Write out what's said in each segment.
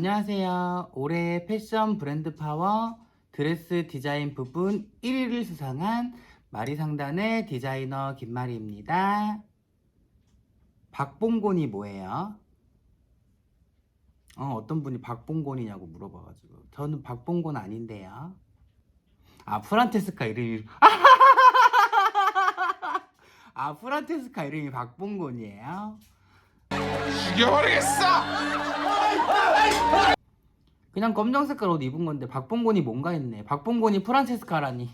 안녕하세요. 올해 패션 브랜드 파워 드레스 디자인 부분 1위를 수상한 마리상단의 디자이너 김마리입니다. 박봉곤이 뭐예요? 어떤 분이 박봉곤이냐고 물어봐가지고 저는 박봉곤 아닌데요. 프란체스카 이름이 프란체스카 이름이 박봉곤이에요? 죽여버리겠어! 그냥 검정색깔 옷 입은 건데 박봉곤이 뭔가 했네. 박봉곤이 프란체스카라니.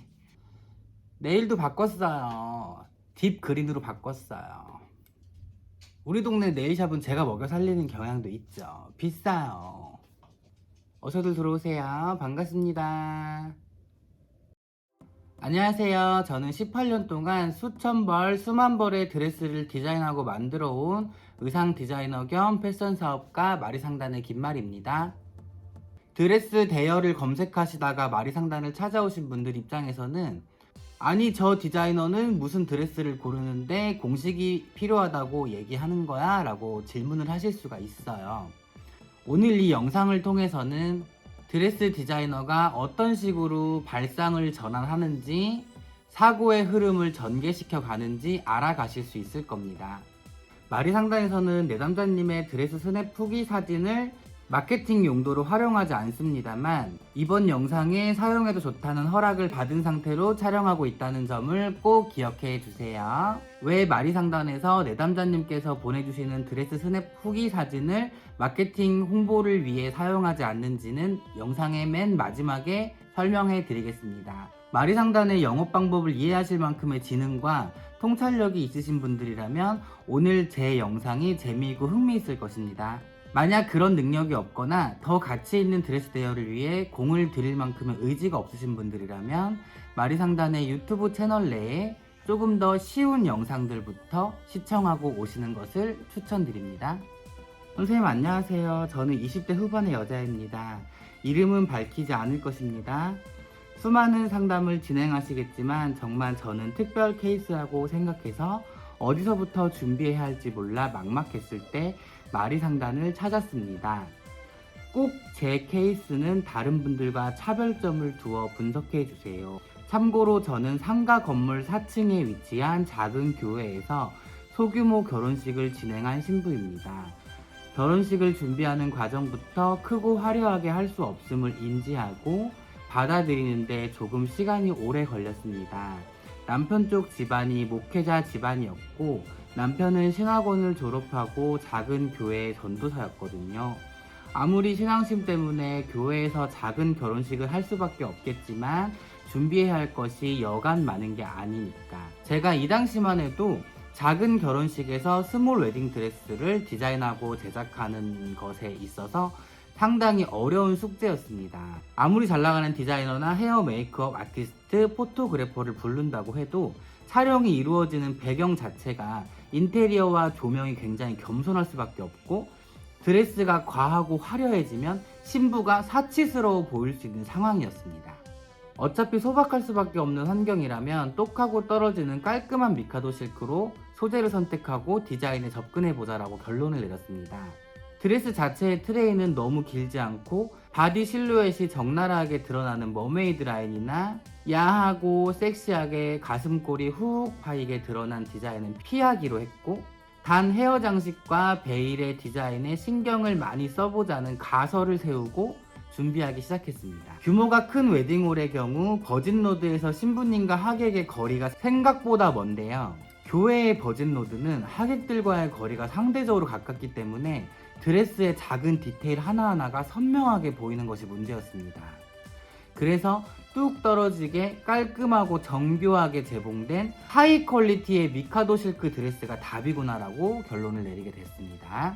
네일도 바꿨어요. 딥 그린으로 바꿨어요. 우리 동네 네일샵은 제가 먹여 살리는 경향도 있죠. 비싸요. 어서들 들어오세요. 반갑습니다. 안녕하세요. 저는 18년 동안 수천 벌, 수만 벌의 드레스를 디자인하고 만들어 온 의상 디자이너 겸 패션 사업가 마리상단의 김마리입니다. 드레스 대여를 검색하시다가 마리상단을 찾아오신 분들 입장에서는 아니 저 디자이너는 무슨 드레스를 고르는데 공식이 필요하다고 얘기하는 거야? 라고 질문을 하실 수가 있어요. 오늘 이 영상을 통해서는 드레스 디자이너가 어떤 식으로 발상을 전환하는지 사고의 흐름을 전개시켜 가는지 알아가실 수 있을 겁니다. 마리상단에서는 내담자님의 드레스 스냅 후기 사진을 마케팅 용도로 활용하지 않습니다만 이번 영상에 사용해도 좋다는 허락을 받은 상태로 촬영하고 있다는 점을 꼭 기억해 주세요. 왜 마리상단에서 내담자님께서 보내주시는 드레스 스냅 후기 사진을 마케팅 홍보를 위해 사용하지 않는지는 영상의 맨 마지막에 설명해 드리겠습니다. 마리상단의 영업 방법을 이해하실 만큼의 지능과 통찰력이 있으신 분들이라면 오늘 제 영상이 재미있고 흥미있을 것입니다. 만약 그런 능력이 없거나 더 가치 있는 드레스 대여를 위해 공을 들일 만큼의 의지가 없으신 분들이라면 마리상단의 유튜브 채널 내에 조금 더 쉬운 영상들부터 시청하고 오시는 것을 추천드립니다. 선생님 안녕하세요. 저는 20대 후반의 여자입니다. 이름은 밝히지 않을 것입니다. 수많은 상담을 진행하시겠지만 정말 저는 특별 케이스라고 생각해서 어디서부터 준비해야 할지 몰라 막막했을 때 마리상단을 찾았습니다. 꼭 제 케이스는 다른 분들과 차별점을 두어 분석해 주세요. 참고로 저는 상가 건물 4층에 위치한 작은 교회에서 소규모 결혼식을 진행한 신부입니다. 결혼식을 준비하는 과정부터 크고 화려하게 할 수 없음을 인지하고 받아들이는데 조금 시간이 오래 걸렸습니다. 남편 쪽 집안이 목회자 집안이었고 남편은 신학원을 졸업하고 작은 교회의 전도사였거든요. 아무리 신앙심 때문에 교회에서 작은 결혼식을 할 수밖에 없겠지만 준비해야 할 것이 여간 많은 게 아니니까. 제가 이 당시만 해도 작은 결혼식에서 스몰 웨딩 드레스를 디자인하고 제작하는 것에 있어서 상당히 어려운 숙제였습니다. 아무리 잘 나가는 디자이너나 헤어 메이크업 아티스트, 포토그래퍼를 부른다고 해도 촬영이 이루어지는 배경 자체가 인테리어와 조명이 굉장히 겸손할 수밖에 없고 드레스가 과하고 화려해지면 신부가 사치스러워 보일 수 있는 상황이었습니다. 어차피 소박할 수밖에 없는 환경이라면 똑하고 떨어지는 깔끔한 미카도 실크로 소재를 선택하고 디자인에 접근해보자 라고 결론을 내렸습니다. 드레스 자체의 트레이는 너무 길지 않고 바디 실루엣이 적나라하게 드러나는 머메이드 라인이나 야하고 섹시하게 가슴골이 훅 파이게 드러난 디자인은 피하기로 했고 단 헤어 장식과 베일의 디자인에 신경을 많이 써보자는 가설을 세우고 준비하기 시작했습니다. 규모가 큰 웨딩홀의 경우 버진로드에서 신부님과 하객의 거리가 생각보다 먼데요. 교회의 버진로드는 하객들과의 거리가 상대적으로 가깝기 때문에 드레스의 작은 디테일 하나하나가 선명하게 보이는 것이 문제였습니다. 그래서 뚝 떨어지게 깔끔하고 정교하게 제봉된 하이 퀄리티의 미카도 실크 드레스가 답이구나 라고 결론을 내리게 됐습니다.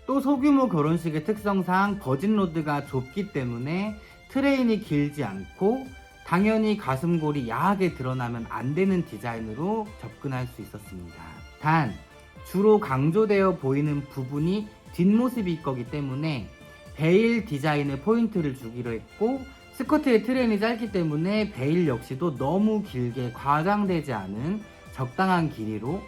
또 소규모 결혼식의 특성상 버진로드가 좁기 때문에 트레인이 길지 않고 당연히 가슴골이 야하게 드러나면 안 되는 디자인으로 접근할 수 있었습니다. 단 주로 강조되어 보이는 부분이 뒷모습일 거기 때문에 베일 디자인에 포인트를 주기로 했고 스커트의 트레인이 짧기 때문에 베일 역시도 너무 길게 과장되지 않은 적당한 길이로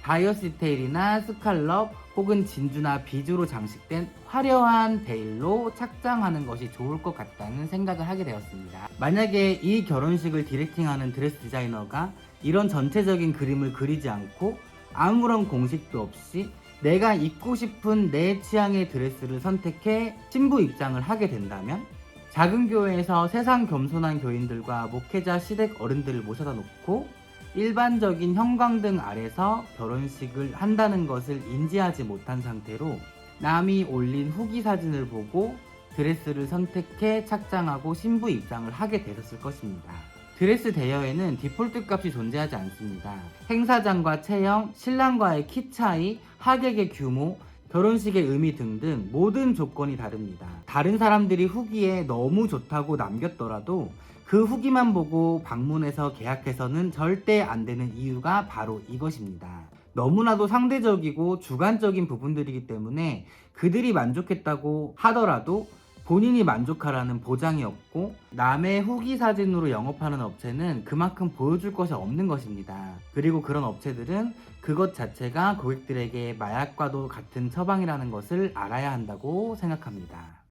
다이어스 디테일이나 스칼럽 혹은 진주나 비주로 장식된 화려한 베일로 착장하는 것이 좋을 것 같다는 생각을 하게 되었습니다. 만약에 이 결혼식을 디렉팅하는 드레스 디자이너가 이런 전체적인 그림을 그리지 않고 아무런 공식도 없이 내가 입고 싶은 내 취향의 드레스를 선택해 신부 입장을 하게 된다면 작은 교회에서 세상 겸손한 교인들과 목회자 시댁 어른들을 모셔다 놓고 일반적인 형광등 아래서 결혼식을 한다는 것을 인지하지 못한 상태로 남이 올린 후기 사진을 보고 드레스를 선택해 착장하고 신부 입장을 하게 되었을 것입니다. 드레스 대여에는 디폴트 값이 존재하지 않습니다. 행사장과 체형, 신랑과의 키 차이, 하객의 규모, 결혼식의 의미 등등 모든 조건이 다릅니다. 다른 사람들이 후기에 너무 좋다고 남겼더라도 그 후기만 보고 방문해서 계약해서는 절대 안 되는 이유가 바로 이것입니다. 너무나도 상대적이고 주관적인 부분들이기 때문에 그들이 만족했다고 하더라도 본인이 만족하라는 보장이 없고 남의 후기 사진으로 영업하는 업체는 그만큼 보여줄 것이 없는 것입니다. 그리고 그런 업체들은 그것 자체가 고객들에게 마약과도 같은 처방이라는 것을 알아야 한다고 생각합니다.